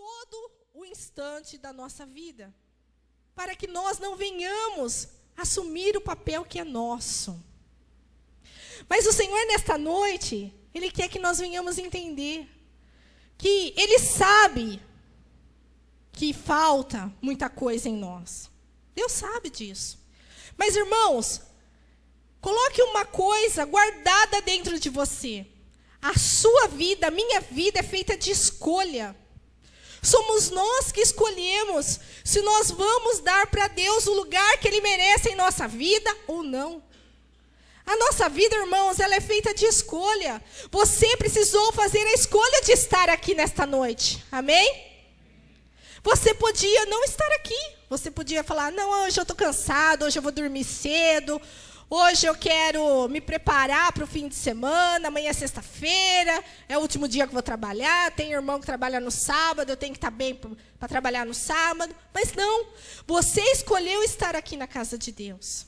todo o instante da nossa vida, para que nós não venhamos assumir o papel que é nosso. Mas o Senhor, nesta noite, Ele quer que nós venhamos entender que Ele sabe que falta muita coisa em nós. Deus sabe disso. Mas, irmãos, coloque uma coisa guardada dentro de você. A sua vida, a minha vida é feita de escolha. Somos nós que escolhemos se nós vamos dar para Deus o lugar que Ele merece em nossa vida ou não. A nossa vida, irmãos, ela é feita de escolha. Você precisou fazer a escolha de estar aqui nesta noite. Amém? Você podia não estar aqui. Você podia falar, não, hoje eu estou cansado, hoje eu vou dormir cedo. Hoje eu quero me preparar para o fim de semana, amanhã é sexta-feira, é o último dia que eu vou trabalhar, tem irmão que trabalha no sábado, eu tenho que estar bem para trabalhar no sábado. Mas não, você escolheu estar aqui na casa de Deus.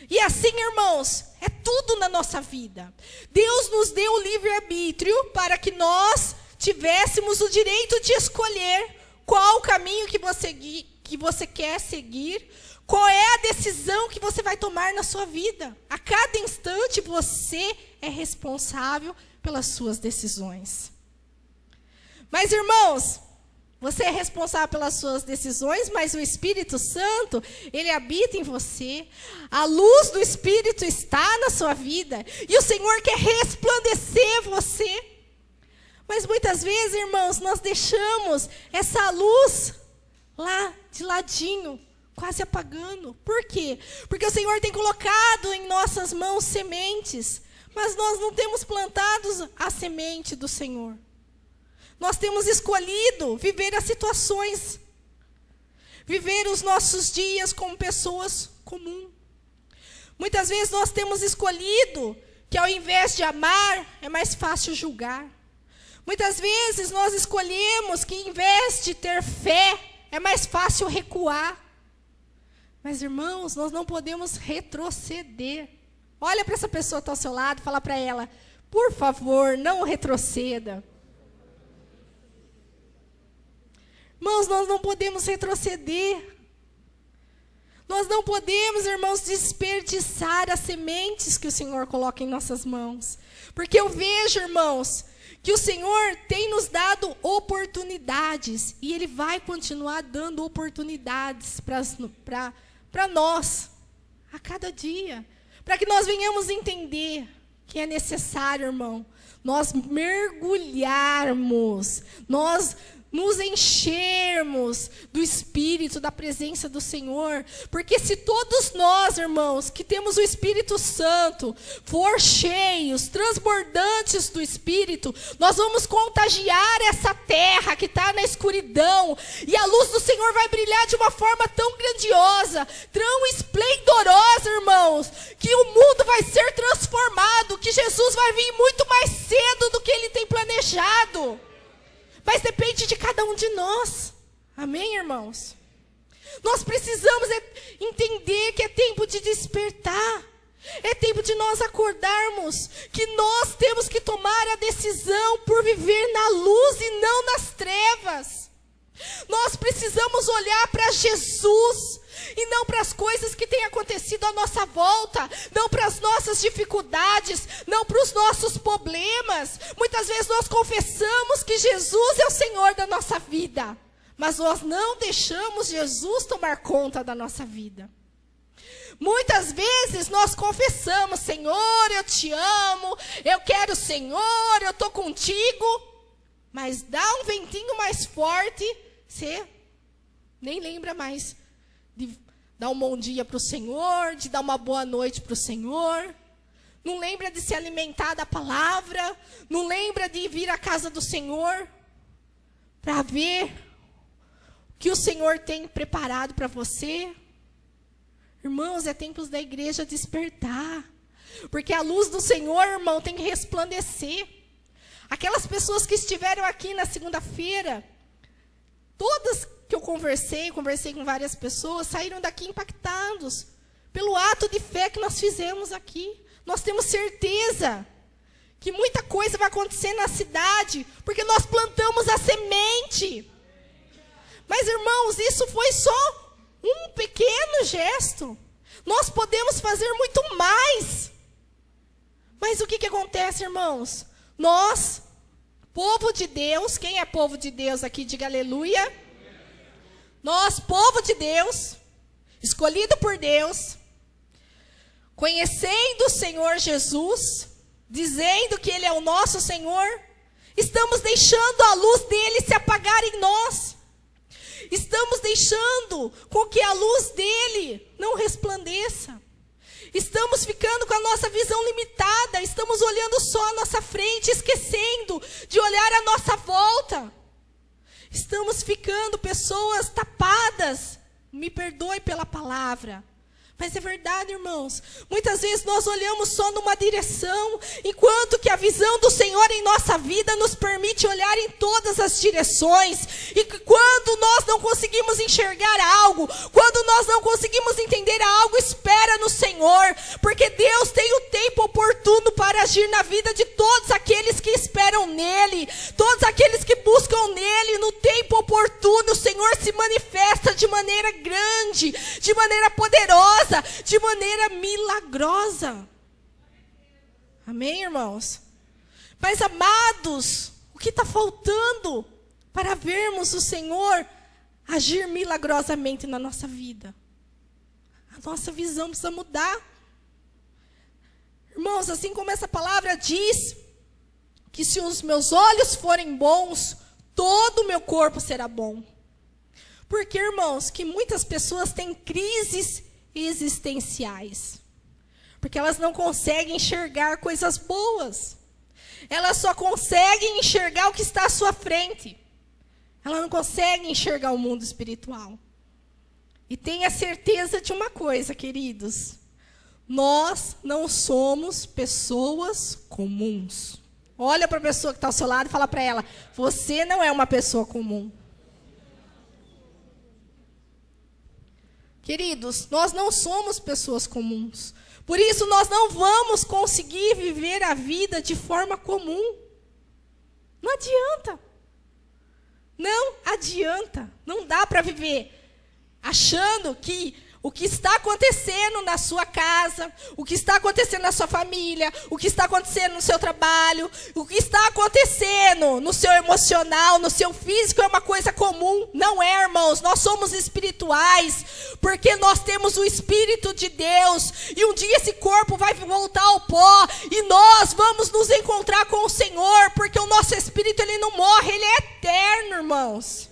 E assim, irmãos, é tudo na nossa vida. Deus nos deu o livre-arbítrio para que nós tivéssemos o direito de escolher qual o caminho que você quer seguir. Qual é a decisão que você vai tomar na sua vida? A cada instante você é responsável pelas suas decisões. Mas, irmãos, você é responsável pelas suas decisões, mas o Espírito Santo, Ele habita em você. A luz do Espírito está na sua vida. E o Senhor quer resplandecer você. Mas muitas vezes, irmãos, nós deixamos essa luz lá de ladinho, quase apagando. Por quê? Porque o Senhor tem colocado em nossas mãos sementes, mas nós não temos plantado a semente do Senhor. Nós temos escolhido viver as situações, viver os nossos dias como pessoas comuns. Muitas vezes nós temos escolhido que ao invés de amar, é mais fácil julgar. Muitas vezes nós escolhemos que ao invés de ter fé, é mais fácil recuar. Mas, irmãos, nós não podemos retroceder. Olha para essa pessoa que está ao seu lado e fala para ela, por favor, não retroceda. Irmãos, nós não podemos retroceder. Nós não podemos, irmãos, desperdiçar as sementes que o Senhor coloca em nossas mãos. Porque eu vejo, irmãos, que o Senhor tem nos dado oportunidades. E Ele vai continuar dando oportunidades para nós, a cada dia, para que nós venhamos entender que é necessário, irmão, nós mergulharmos, nós nos enchermos do Espírito, da presença do Senhor, porque se todos nós, irmãos, que temos o Espírito Santo, for cheios, transbordantes do Espírito, nós vamos contagiar essa terra que está na escuridão, e a luz do Senhor vai brilhar de uma forma tão grandiosa, tão esplendorosa, irmãos, que o mundo vai ser transformado, que Jesus vai vir muito mais cedo do que Ele tem planejado. Mas depende de cada um de nós. Amém, irmãos? Nós precisamos entender que é tempo de despertar. É tempo de nós acordarmos. Que nós temos que tomar a decisão por viver na luz e não nas trevas. Nós precisamos olhar para Jesus e não para as coisas que têm acontecido à nossa volta, não para as nossas dificuldades, não para os nossos problemas. Muitas vezes nós confessamos que Jesus é o Senhor da nossa vida, mas nós não deixamos Jesus tomar conta da nossa vida. Muitas vezes nós confessamos, Senhor, eu te amo, eu quero o Senhor, eu estou contigo, mas dá um ventinho mais forte, você nem lembra mais de dar um bom dia para o Senhor, de dar uma boa noite para o Senhor. Não lembra de se alimentar da palavra. Não lembra de vir à casa do Senhor para ver o que o Senhor tem preparado para você. Irmãos, é tempo da igreja despertar. Porque a luz do Senhor, irmão, tem que resplandecer. Aquelas pessoas que estiveram aqui na segunda-feira, todas que eu conversei com várias pessoas, saíram daqui impactados pelo ato de fé que nós fizemos aqui. Nós temos certeza que muita coisa vai acontecer na cidade, porque nós plantamos a semente. Mas, irmãos, isso foi só um pequeno gesto. Nós podemos fazer muito mais. Mas o que acontece, irmãos? Nós, povo de Deus, quem é povo de Deus aqui, diga aleluia. Nós, povo de Deus, escolhido por Deus, conhecendo o Senhor Jesus, dizendo que Ele é o nosso Senhor, estamos deixando a luz dele se apagar em nós. Estamos deixando com que a luz dele não resplandeça. Estamos ficando com a nossa visão limitada. Estamos olhando só à nossa frente, esquecendo de olhar à nossa volta. Estamos ficando pessoas tapadas. Me perdoe pela palavra. Mas é verdade, irmãos. Muitas vezes nós olhamos só numa direção, enquanto que a visão do Senhor em nossa vida nos permite olhar em todas as direções. E quando nós não conseguimos enxergar algo, quando nós não conseguimos entender algo, espera no Senhor. Porque Deus tem o tempo oportuno para agir na vida de todos aqueles que esperam nele. Todos aqueles que buscam nele, no tempo oportuno, o Senhor se manifesta de maneira grande, de maneira poderosa, de maneira milagrosa. Amém, irmãos? Mas, amados, o que está faltando para vermos o Senhor agir milagrosamente na nossa vida? A nossa visão precisa mudar. Irmãos, assim como essa palavra diz, que se os meus olhos forem bons, todo o meu corpo será bom. Porque, irmãos, que muitas pessoas têm crises existenciais, porque elas não conseguem enxergar coisas boas. Elas só conseguem enxergar o que está à sua frente. Elas não conseguem enxergar o mundo espiritual. E tenha certeza de uma coisa, queridos: nós não somos pessoas comuns. Olha para a pessoa que está ao seu lado e fala para ela: você não é uma pessoa comum. Queridos, nós não somos pessoas comuns. Por isso, nós não vamos conseguir viver a vida de forma comum. Não adianta. Não adianta. Não dá para viver achando que o que está acontecendo na sua casa, o que está acontecendo na sua família, o que está acontecendo no seu trabalho, o que está acontecendo no seu emocional, no seu físico é uma coisa comum. Não é, irmãos. Nós somos espirituais, porque nós temos o Espírito de Deus. E um dia esse corpo vai voltar ao pó e nós vamos nos encontrar com o Senhor, porque o nosso Espírito, ele não morre, ele é eterno, irmãos.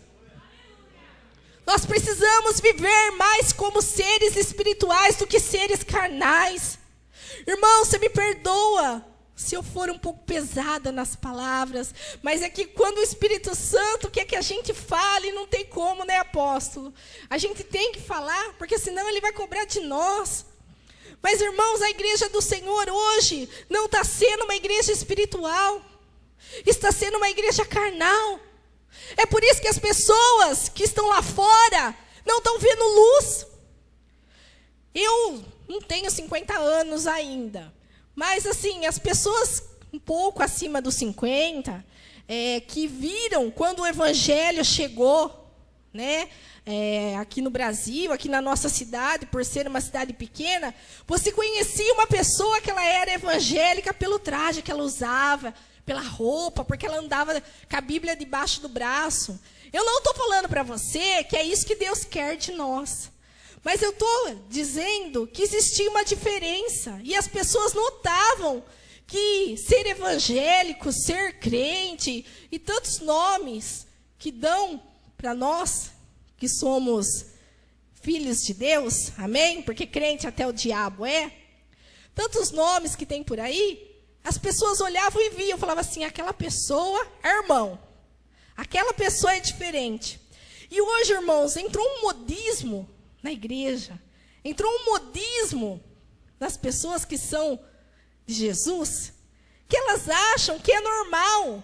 Nós precisamos viver mais como seres espirituais do que seres carnais. Irmão, você me perdoa se eu for um pouco pesada nas palavras, mas é que quando o Espírito Santo quer que a gente fale, não tem como, né, apóstolo? A gente tem que falar, porque senão ele vai cobrar de nós. Mas, irmãos, a igreja do Senhor hoje não está sendo uma igreja espiritual, está sendo uma igreja carnal. É por isso que as pessoas que estão lá fora não estão vendo luz. Eu não tenho 50 anos ainda, mas assim, as pessoas um pouco acima dos 50, que viram quando o evangelho chegou, né, aqui no Brasil, aqui na nossa cidade, por ser uma cidade pequena, você conhecia uma pessoa que ela era evangélica pelo traje que ela usava, pela roupa, porque ela andava com a Bíblia debaixo do braço. Eu não estou falando para você que é isso que Deus quer de nós. Mas eu estou dizendo que existia uma diferença. E as pessoas notavam que ser evangélico, ser crente, e tantos nomes que dão para nós, que somos filhos de Deus, amém? Porque crente até o diabo é. Tantos nomes que tem por aí. As pessoas olhavam e viam, falavam assim: aquela pessoa é irmão, aquela pessoa é diferente. E hoje, irmãos, entrou um modismo na igreja, entrou um modismo nas pessoas que são de Jesus, que elas acham que é normal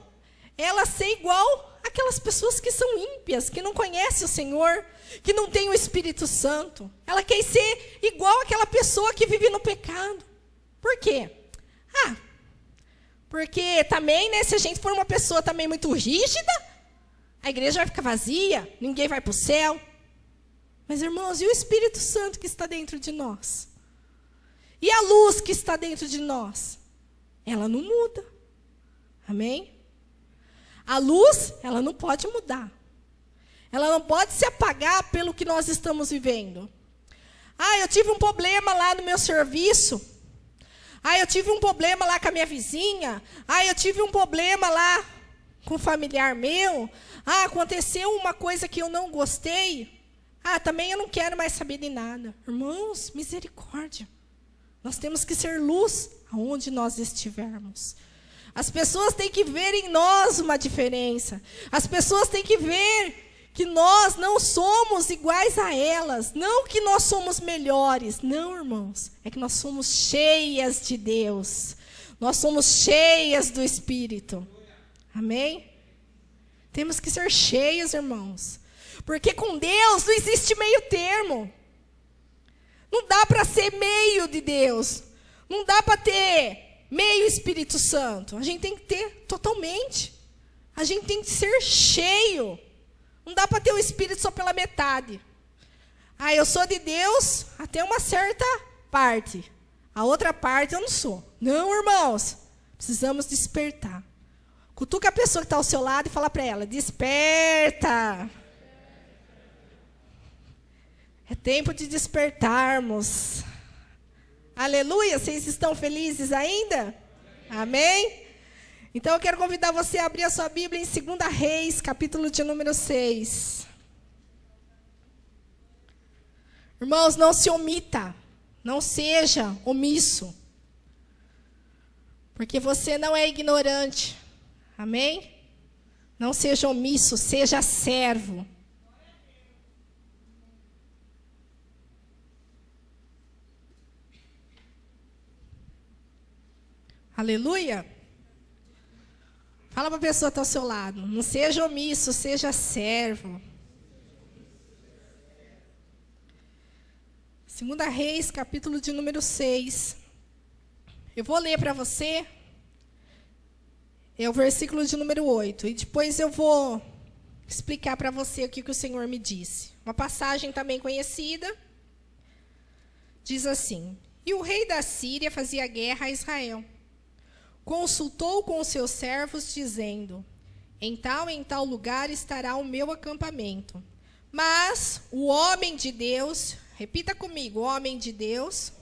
ela ser igual aquelas pessoas que são ímpias, que não conhecem o Senhor, que não têm o Espírito Santo. Ela quer ser igual aquela pessoa que vive no pecado. Por quê? Porque também, né, se a gente for uma pessoa também muito rígida, A igreja vai ficar vazia, ninguém vai para o céu. Mas, irmãos, e o Espírito Santo que está dentro de nós? E a luz que está dentro de nós? Ela não muda. Amém? A luz, ela não pode mudar. Ela não pode se apagar pelo que nós estamos vivendo. Eu tive um problema lá no meu serviço. Eu tive um problema lá com a minha vizinha. Eu tive um problema lá com um familiar meu. Aconteceu uma coisa que eu não gostei. Também eu não quero mais saber de nada. Irmãos, misericórdia. Nós temos que ser luz aonde nós estivermos. As pessoas têm que ver em nós uma diferença. As pessoas têm que ver que nós não somos iguais a elas. Não que nós somos melhores. Não, irmãos. É que nós somos cheias de Deus. Nós somos cheias do Espírito. Amém? Temos que ser cheios, irmãos. Porque com Deus não existe meio termo. Não dá para ser meio de Deus. Não dá para ter meio Espírito Santo. A gente tem que ter totalmente. A gente tem que ser cheio. Não dá para ter o Espírito só pela metade. Eu sou de Deus até uma certa parte. A outra parte eu não sou. Não, irmãos. Precisamos despertar. Cutuca a pessoa que está ao seu lado e fala para ela, desperta. É tempo de despertarmos. Aleluia, vocês estão felizes ainda? Amém? Então eu quero convidar você a abrir a sua Bíblia em 2 Reis, capítulo de número 6. Irmãos, não se omita, não seja omisso. Porque você não é ignorante. Amém? Não seja omisso, seja servo. Aleluia? Fala para a pessoa que está ao seu lado. Não seja omisso, seja servo. 2 Reis, capítulo de número 6. Eu vou ler para você. É o versículo de número 8. E depois eu vou explicar para você o que o Senhor me disse. Uma passagem também conhecida. Diz assim: E o rei da Síria fazia guerra a Israel. Consultou com os seus servos, dizendo: em tal lugar estará o meu acampamento. Mas o homem de Deus, repita comigo, o homem de Deus,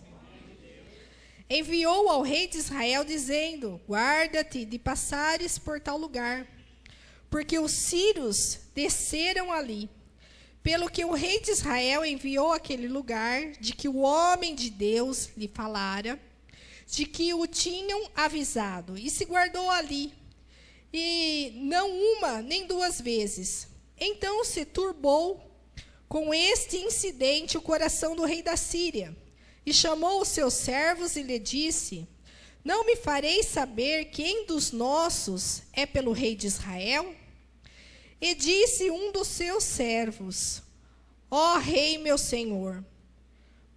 enviou ao rei de Israel, dizendo: guarda-te de passares por tal lugar, porque os sírios desceram ali. Pelo que o rei de Israel enviou àquele lugar, de que o homem de Deus lhe falara, de que o tinham avisado, e se guardou ali, e não uma nem duas vezes. Então se turbou com este incidente o coração do rei da Síria, e chamou os seus servos e lhe disse: não me fareis saber quem dos nossos é pelo rei de Israel? E disse um dos seus servos: ó rei meu senhor,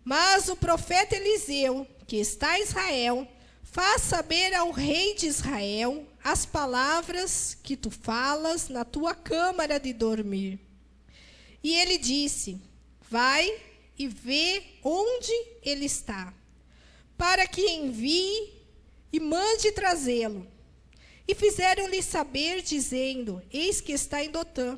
mas o profeta Eliseu, que está em Israel, faz saber ao rei de Israel as palavras que tu falas na tua câmara de dormir. E ele disse: vai e vê onde ele está, para que envie e mande trazê-lo. E fizeram-lhe saber, dizendo: eis que está em Dotã.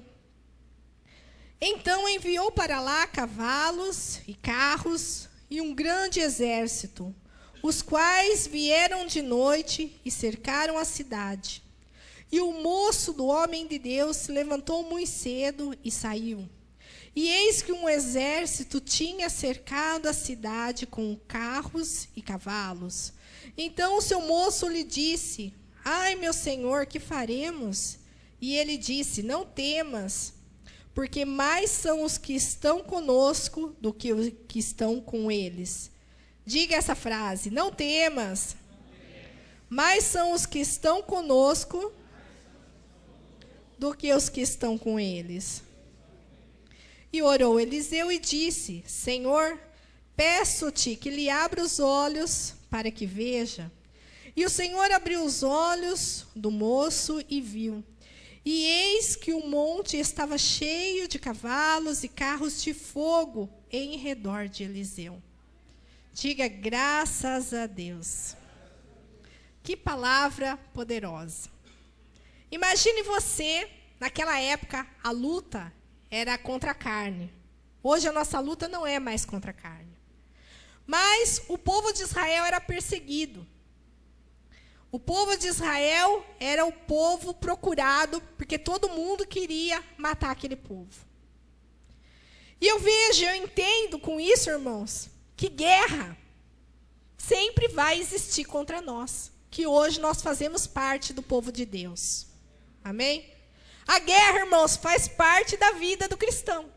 Então enviou para lá cavalos e carros e um grande exército, os quais vieram de noite e cercaram a cidade. E o moço do homem de Deus se levantou muito cedo e saiu. E eis que um exército tinha cercado a cidade com carros e cavalos. Então o seu moço lhe disse: ai, meu senhor, que faremos? E ele disse: não temas, porque mais são os que estão conosco do que os que estão com eles. Diga essa frase: não temas. Mais são os que estão conosco do que os que estão com eles. E orou Eliseu e disse: Senhor, peço-te que lhe abra os olhos para que veja. E o Senhor abriu os olhos do moço e viu. E eis que o monte estava cheio de cavalos e carros de fogo em redor de Eliseu. Diga graças a Deus. Que palavra poderosa. Imagine você, naquela época, a luta era contra a carne. Hoje a nossa luta não é mais contra a carne. Mas o povo de Israel era perseguido. O povo de Israel era o povo procurado, porque todo mundo queria matar aquele povo. E eu entendo com isso, irmãos, que guerra sempre vai existir contra nós, que hoje nós fazemos parte do povo de Deus. Amém? A guerra, irmãos, faz parte da vida do cristão.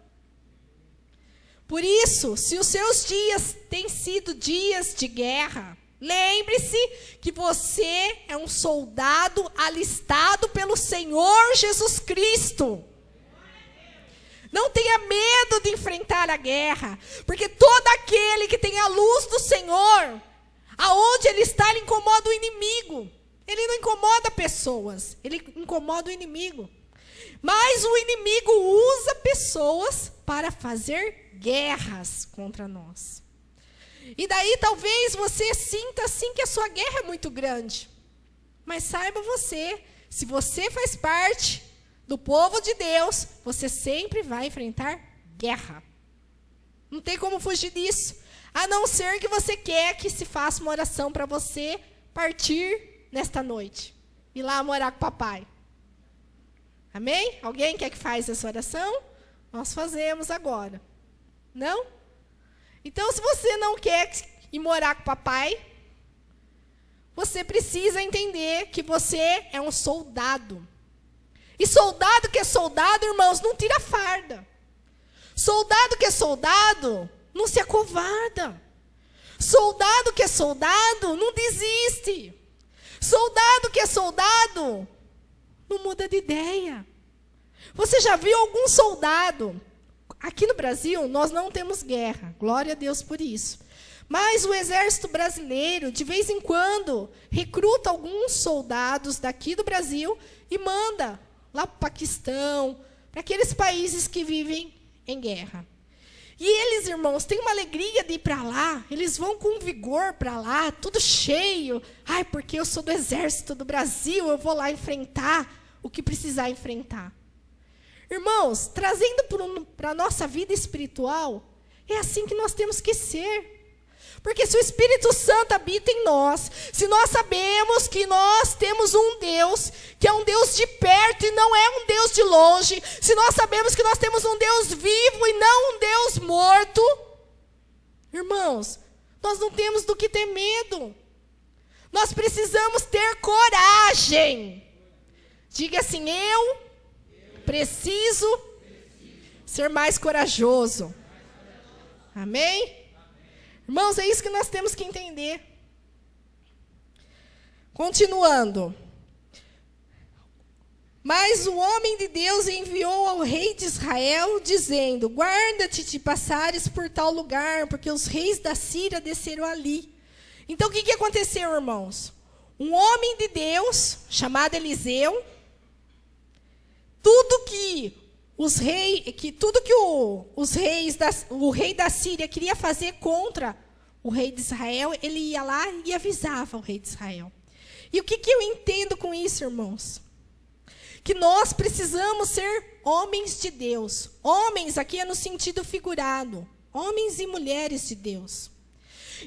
Por isso, se os seus dias têm sido dias de guerra, lembre-se que você é um soldado alistado pelo Senhor Jesus Cristo. Não tenha medo de enfrentar a guerra, porque todo aquele que tem a luz do Senhor, aonde ele está, ele incomoda o inimigo. Ele não incomoda pessoas, ele incomoda o inimigo. Mas o inimigo usa pessoas para fazer guerras contra nós. E daí talvez você sinta assim que a sua guerra é muito grande. Mas saiba você, se você faz parte do povo de Deus, você sempre vai enfrentar guerra. Não tem como fugir disso. A não ser que você quer que se faça uma oração para você partir nesta noite. Ir lá morar com o papai. Amém? Alguém quer que faça essa oração? Nós fazemos agora. Não? Então, se você não quer ir morar com o papai, você precisa entender que você é um soldado. E soldado que é soldado, irmãos, não tira farda. Soldado que é soldado, não se acovarda. Soldado que é soldado, não desiste. Soldado que é soldado, não muda de ideia. Você já viu algum soldado? Aqui no Brasil, nós não temos guerra. Glória a Deus por isso. Mas o exército brasileiro, de vez em quando, recruta alguns soldados daqui do Brasil e manda lá para o Paquistão, para aqueles países que vivem em guerra. E eles, irmãos, têm uma alegria de ir para lá. Eles vão com vigor para lá, tudo cheio. Ai, porque eu sou do exército do Brasil, eu vou lá enfrentar o que precisar enfrentar. Irmãos, trazendo para a nossa vida espiritual, é assim que nós temos que ser. Porque se o Espírito Santo habita em nós, se nós sabemos que nós temos um Deus, que é um Deus de perto e não é um Deus de longe, se nós sabemos que nós temos um Deus vivo e não um Deus morto, irmãos, nós não temos do que ter medo. Nós precisamos ter coragem. Diga assim, eu preciso ser mais corajoso. Amém? Irmãos, é isso que nós temos que entender. Continuando. Mas o homem de Deus enviou ao rei de Israel, dizendo, guarda-te de passares por tal lugar, porque os reis da Síria desceram ali. Então, o que aconteceu, irmãos? Um homem de Deus, chamado Eliseu, o rei da Síria queria fazer contra o rei de Israel, ele ia lá e avisava o rei de Israel. E o que eu entendo com isso, irmãos? Que nós precisamos ser homens de Deus. Homens aqui é no sentido figurado. Homens e mulheres de Deus.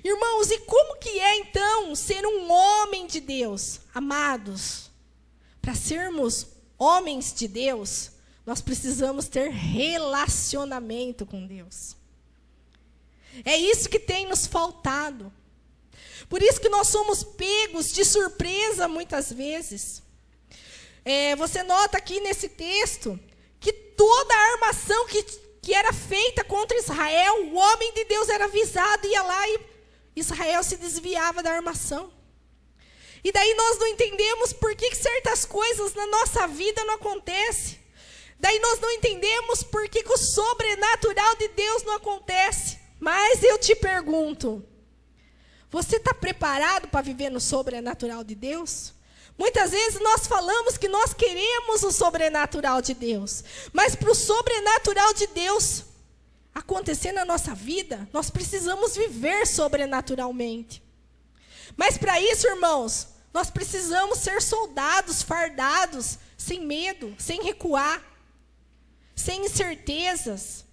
Irmãos, e como que é então ser um homem de Deus? Amados, para sermos homens de Deus, nós precisamos ter relacionamento com Deus. É isso que tem nos faltado. Por isso que nós somos pegos de surpresa muitas vezes. Você nota aqui nesse texto que toda a armação que era feita contra Israel, o homem de Deus era avisado, ia lá e Israel se desviava da armação. E daí nós não entendemos por que certas coisas na nossa vida não acontecem. Daí nós não entendemos por que o sobrenatural de Deus não acontece. Mas eu te pergunto, você está preparado para viver no sobrenatural de Deus? Muitas vezes nós falamos que nós queremos o sobrenatural de Deus. Mas para o sobrenatural de Deus acontecer na nossa vida, nós precisamos viver sobrenaturalmente. Mas para isso, irmãos, nós precisamos ser soldados, fardados, sem medo, sem recuar, sem incertezas,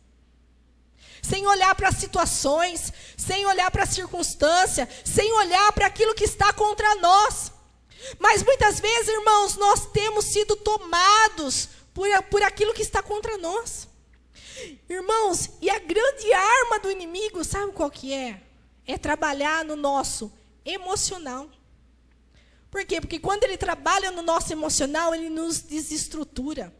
sem olhar para as situações, sem olhar para a circunstância, sem olhar para aquilo que está contra nós. Mas muitas vezes, irmãos, nós temos sido tomados por aquilo que está contra nós. Irmãos, e a grande arma do inimigo, sabe qual que é? É trabalhar no nosso emocional. Por quê? Porque quando ele trabalha no nosso emocional, ele nos desestrutura.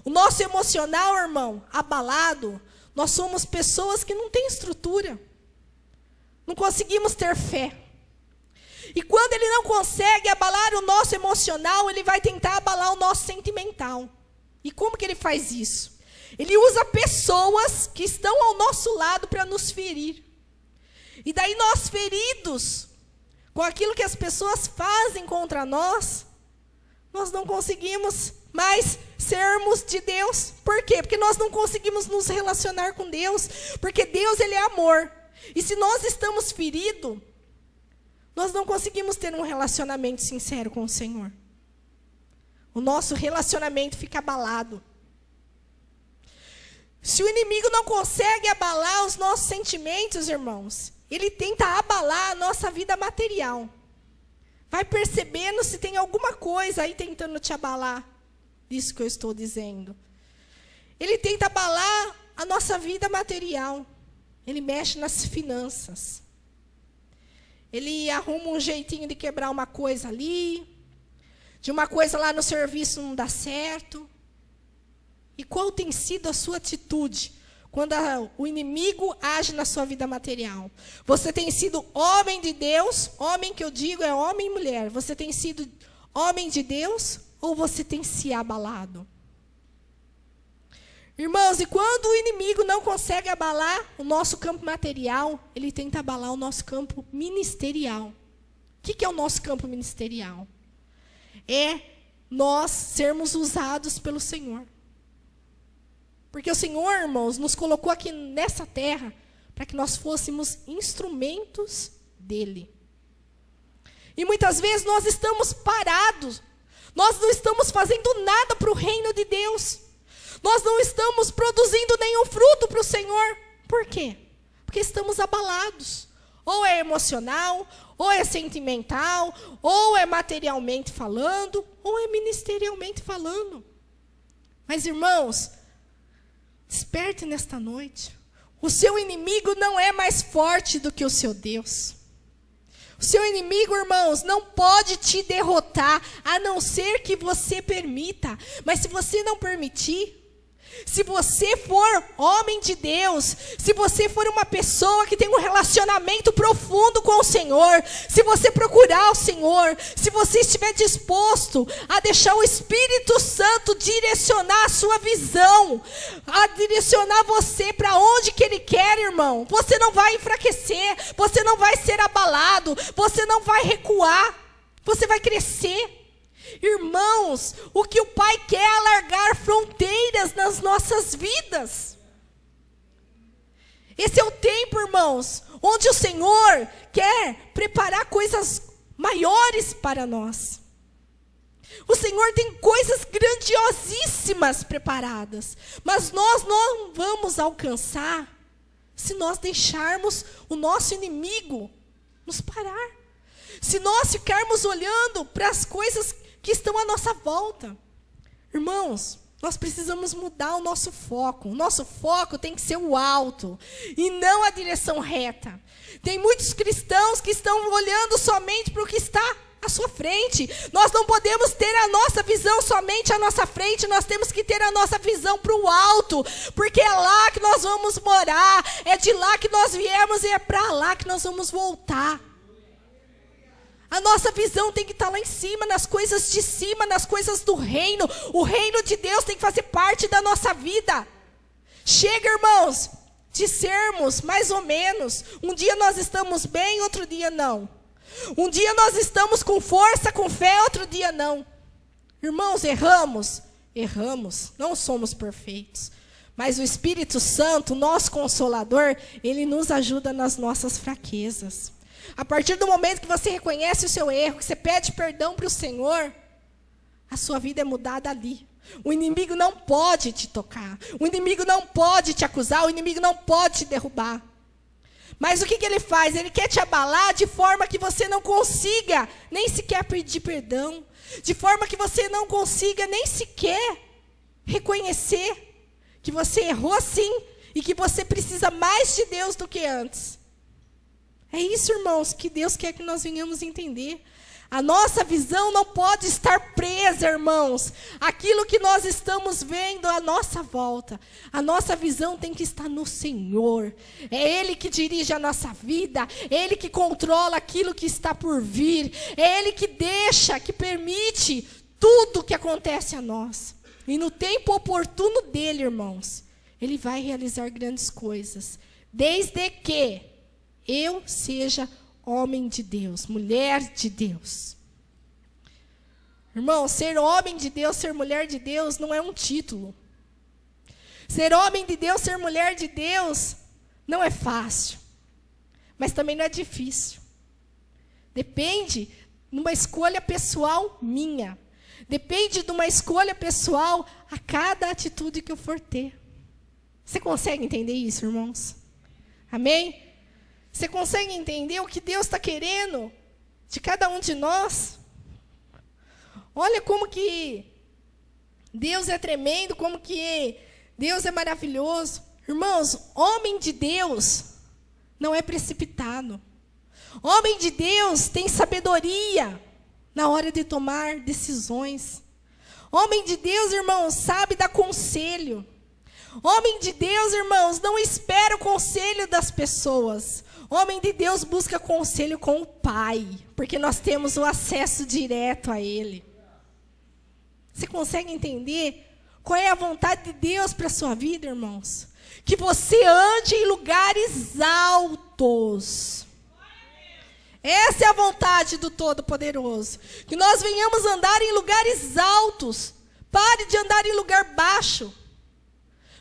O nosso emocional, irmão, abalado, nós somos pessoas que não têm estrutura. Não conseguimos ter fé. E quando ele não consegue abalar o nosso emocional, ele vai tentar abalar o nosso sentimental. E como que ele faz isso? Ele usa pessoas que estão ao nosso lado para nos ferir. E daí nós, feridos com aquilo que as pessoas fazem contra nós, nós não conseguimos mais sermos de Deus. Por quê? Porque nós não conseguimos nos relacionar com Deus. Porque Deus, ele é amor. E se nós estamos feridos, nós não conseguimos ter um relacionamento sincero com o Senhor. O nosso relacionamento fica abalado. Se o inimigo não consegue abalar os nossos sentimentos, irmãos, ele tenta abalar a nossa vida material. Vai percebendo se tem alguma coisa aí tentando te abalar. Isso que eu estou dizendo. Ele tenta abalar a nossa vida material. Ele mexe nas finanças. Ele arruma um jeitinho de quebrar uma coisa ali. De uma coisa lá no serviço não dá certo. E qual tem sido a sua atitude quando o inimigo age na sua vida material? Você tem sido homem de Deus? Homem que eu digo é homem e mulher. Você tem sido homem de Deus ou você tem se abalado? Irmãos, e quando o inimigo não consegue abalar o nosso campo material, ele tenta abalar o nosso campo ministerial. O que é o nosso campo ministerial? É nós sermos usados pelo Senhor. Porque o Senhor, irmãos, nos colocou aqui nessa terra para que nós fôssemos instrumentos dele. E muitas vezes nós estamos parados. Nós não estamos fazendo nada para o reino de Deus. Nós não estamos produzindo nenhum fruto para o Senhor. Por quê? Porque estamos abalados. Ou é emocional, ou é sentimental, ou é materialmente falando, ou é ministerialmente falando. Mas, irmãos, desperte nesta noite. O seu inimigo não é mais forte do que o seu Deus. O seu inimigo, irmãos, não pode te derrotar, a não ser que você permita. Mas se você não permitir, se você for homem de Deus, se você for uma pessoa que tem um relacionamento profundo com o Senhor, se você procurar o Senhor, se você estiver disposto a deixar o Espírito Santo direcionar a sua visão, a direcionar você para onde que Ele quer, irmão, você não vai enfraquecer, você não vai ser abalado, você não vai recuar, você vai crescer. Irmãos, o que o Pai quer é alargar fronteiras nas nossas vidas. Esse é o tempo, irmãos, onde o Senhor quer preparar coisas maiores para nós. O Senhor tem coisas grandiosíssimas preparadas, mas nós não vamos alcançar se nós deixarmos o nosso inimigo nos parar. Se nós ficarmos olhando para as coisas que estão à nossa volta. Irmãos, nós precisamos mudar o nosso foco. O nosso foco tem que ser o alto e não a direção reta. Tem muitos cristãos que estão olhando somente para o que está à sua frente. Nós não podemos ter a nossa visão somente à nossa frente, nós temos que ter a nossa visão para o alto, porque é lá que nós vamos morar, é de lá que nós viemos e é para lá que nós vamos voltar. A nossa visão tem que estar lá em cima, nas coisas de cima, nas coisas do reino. O reino de Deus tem que fazer parte da nossa vida. Chega, irmãos, de sermos mais ou menos. Um dia nós estamos bem, outro dia não. Um dia nós estamos com força, com fé, outro dia não. Irmãos, erramos, não somos perfeitos. Mas o Espírito Santo, nosso Consolador, ele nos ajuda nas nossas fraquezas. A partir do momento que você reconhece o seu erro, que você pede perdão para o Senhor, a sua vida é mudada ali. O inimigo não pode te tocar. O inimigo não pode te acusar. O inimigo não pode te derrubar. Mas o que ele faz? Ele quer te abalar de forma que você não consiga nem sequer pedir perdão. De forma que você não consiga nem sequer reconhecer que você errou sim e que você precisa mais de Deus do que antes. É isso, irmãos, que Deus quer que nós venhamos entender. A nossa visão não pode estar presa, irmãos, àquilo que nós estamos vendo à nossa volta. A nossa visão tem que estar no Senhor. É Ele que dirige a nossa vida, é Ele que controla aquilo que está por vir, é Ele que deixa, que permite tudo que acontece a nós. E no tempo oportuno dele, irmãos, Ele vai realizar grandes coisas, desde que eu seja homem de Deus, mulher de Deus. Irmão, ser homem de Deus, ser mulher de Deus não é um título. Ser homem de Deus, ser mulher de Deus não é fácil, mas também não é difícil. Depende de uma escolha pessoal minha. Depende de uma escolha pessoal a cada atitude que eu for ter. Você consegue entender isso, irmãos? Amém? Você consegue entender o que Deus está querendo de cada um de nós? Olha como que Deus é tremendo, como que Deus é maravilhoso. Irmãos, homem de Deus não é precipitado. Homem de Deus tem sabedoria na hora de tomar decisões. Homem de Deus, irmãos, sabe dar conselho. Homem de Deus, irmãos, não espera o conselho das pessoas. Homem de Deus busca conselho com o Pai, porque nós temos o acesso direto a Ele. Você consegue entender qual é a vontade de Deus para a sua vida, irmãos? Que você ande em lugares altos. Essa é a vontade do Todo-Poderoso. Que nós venhamos andar em lugares altos. Pare de andar em lugar baixo.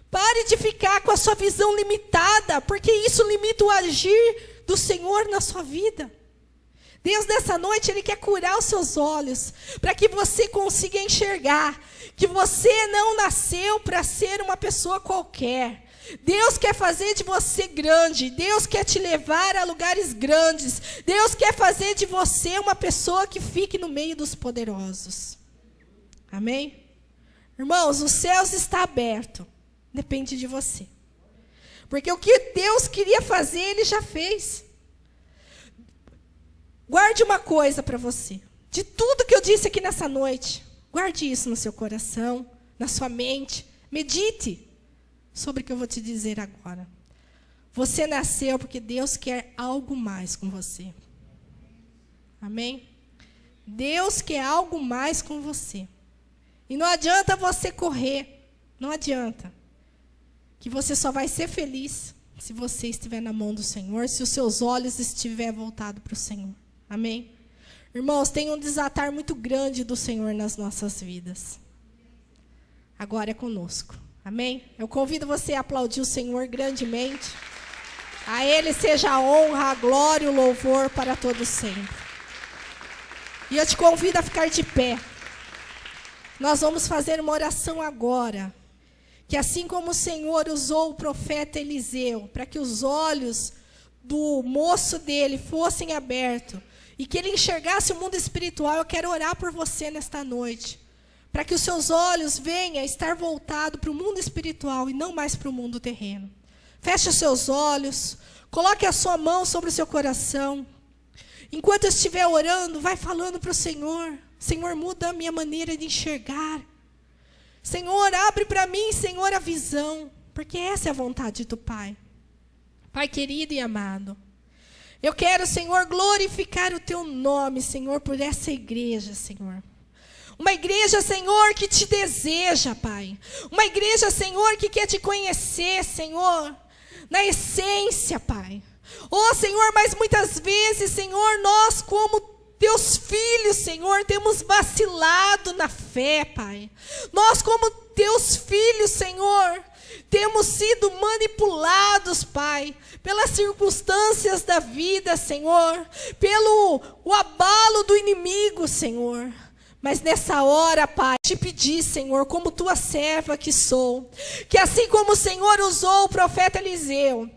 Pare de ficar com a sua visão limitada, porque isso limita o agir do Senhor na sua vida. Deus, nessa noite, Ele quer curar os seus olhos, para que você consiga enxergar que você não nasceu para ser uma pessoa qualquer. Deus quer fazer de você grande. Deus quer te levar a lugares grandes. Deus quer fazer de você uma pessoa que fique no meio dos poderosos. Amém? Irmãos, os céus estão abertos. Depende de você. Porque o que Deus queria fazer, Ele já fez. Guarde uma coisa para você. De tudo que eu disse aqui nessa noite, guarde isso no seu coração, na sua mente. Medite sobre o que eu vou te dizer agora. Você nasceu porque Deus quer algo mais com você. Amém? Deus quer algo mais com você. E não adianta você correr. Não adianta. Que você só vai ser feliz se você estiver na mão do Senhor, se os seus olhos estiverem voltados para o Senhor. Amém? Irmãos, tem um desatar muito grande do Senhor nas nossas vidas. Agora é conosco. Amém? Eu convido você a aplaudir o Senhor grandemente. A Ele seja a honra, a glória e o louvor para todos sempre. E eu te convido a ficar de pé. Nós vamos fazer uma oração agora. Que assim como o Senhor usou o profeta Eliseu, para que os olhos do moço dele fossem abertos, e que ele enxergasse o mundo espiritual, eu quero orar por você nesta noite. Para que os seus olhos venham a estar voltados para o mundo espiritual e não mais para o mundo terreno. Feche os seus olhos, coloque a sua mão sobre o seu coração. Enquanto eu estiver orando, vai falando para o Senhor. Senhor, muda a minha maneira de enxergar. Senhor, abre para mim, Senhor, a visão. Porque essa é a vontade do Pai. Pai querido e amado. Eu quero, Senhor, glorificar o Teu nome, Senhor, por essa igreja, Senhor. Uma igreja, Senhor, que te deseja, Pai. Uma igreja, Senhor, que quer te conhecer, Senhor, na essência, Pai. Oh, Senhor, mas muitas vezes, Senhor, nós como teus filhos, Senhor, temos vacilado na fé, Pai. Nós como teus filhos, Senhor, temos sido manipulados, Pai, pelas circunstâncias da vida, Senhor, pelo o abalo do inimigo, Senhor. Mas nessa hora, Pai, te pedi, Senhor, como tua serva que sou, que assim como o Senhor usou o profeta Eliseu,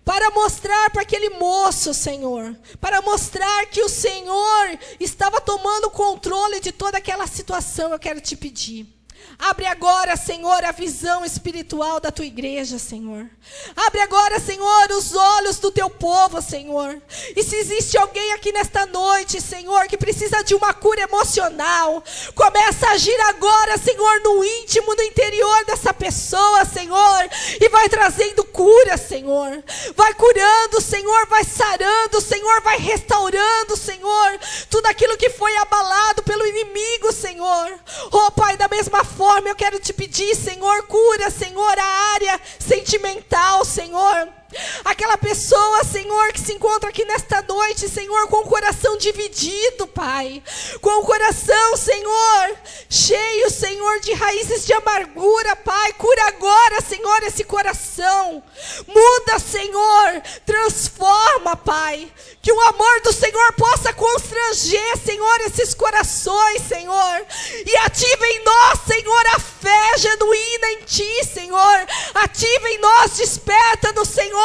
para mostrar para aquele moço, Senhor, para mostrar que o Senhor estava tomando controle de toda aquela situação, eu quero te pedir. Abre agora, Senhor, a visão espiritual da tua igreja, Senhor. Abre agora, Senhor, os olhos do teu povo, Senhor. E se existe alguém aqui nesta noite, Senhor, que precisa de uma cura emocional, começa a agir agora, Senhor, no íntimo, no interior dessa pessoa, Senhor, e vai trazendo cura, Senhor. Vai curando, Senhor, vai sarando, Senhor, vai restaurando, Senhor, tudo aquilo que foi abalado pelo inimigo, Senhor. Oh, Pai, da mesma forma, eu quero te pedir, Senhor, cura, Senhor, a área sentimental, Senhor. Aquela pessoa, Senhor, que se encontra aqui nesta noite, Senhor, com o coração dividido, Pai. Com o coração, Senhor, cheio, Senhor, de raízes de amargura, Pai. Cura agora, Senhor, esse coração. Muda, Senhor, transforma, Pai. Que o amor do Senhor possa constranger, Senhor, esses corações, Senhor. E ativa em nós, Senhor, a fé genuína em Ti, Senhor. Ativa em nós, desperta no Senhor,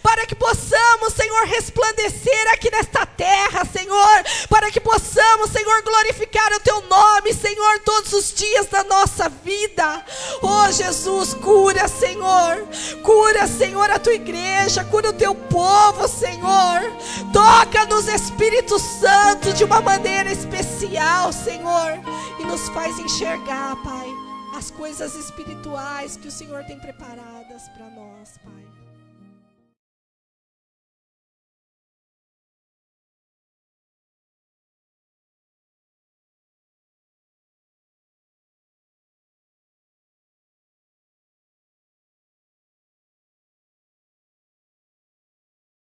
para que possamos, Senhor, resplandecer aqui nesta terra, Senhor, para que possamos, Senhor, glorificar o Teu nome, Senhor, todos os dias da nossa vida. Oh, Jesus, cura, Senhor, a Tua igreja, cura o Teu povo, Senhor. Toca-nos, Espírito Santo, de uma maneira especial, Senhor, e nos faz enxergar, Pai, as coisas espirituais que o Senhor tem preparadas para nós, Pai.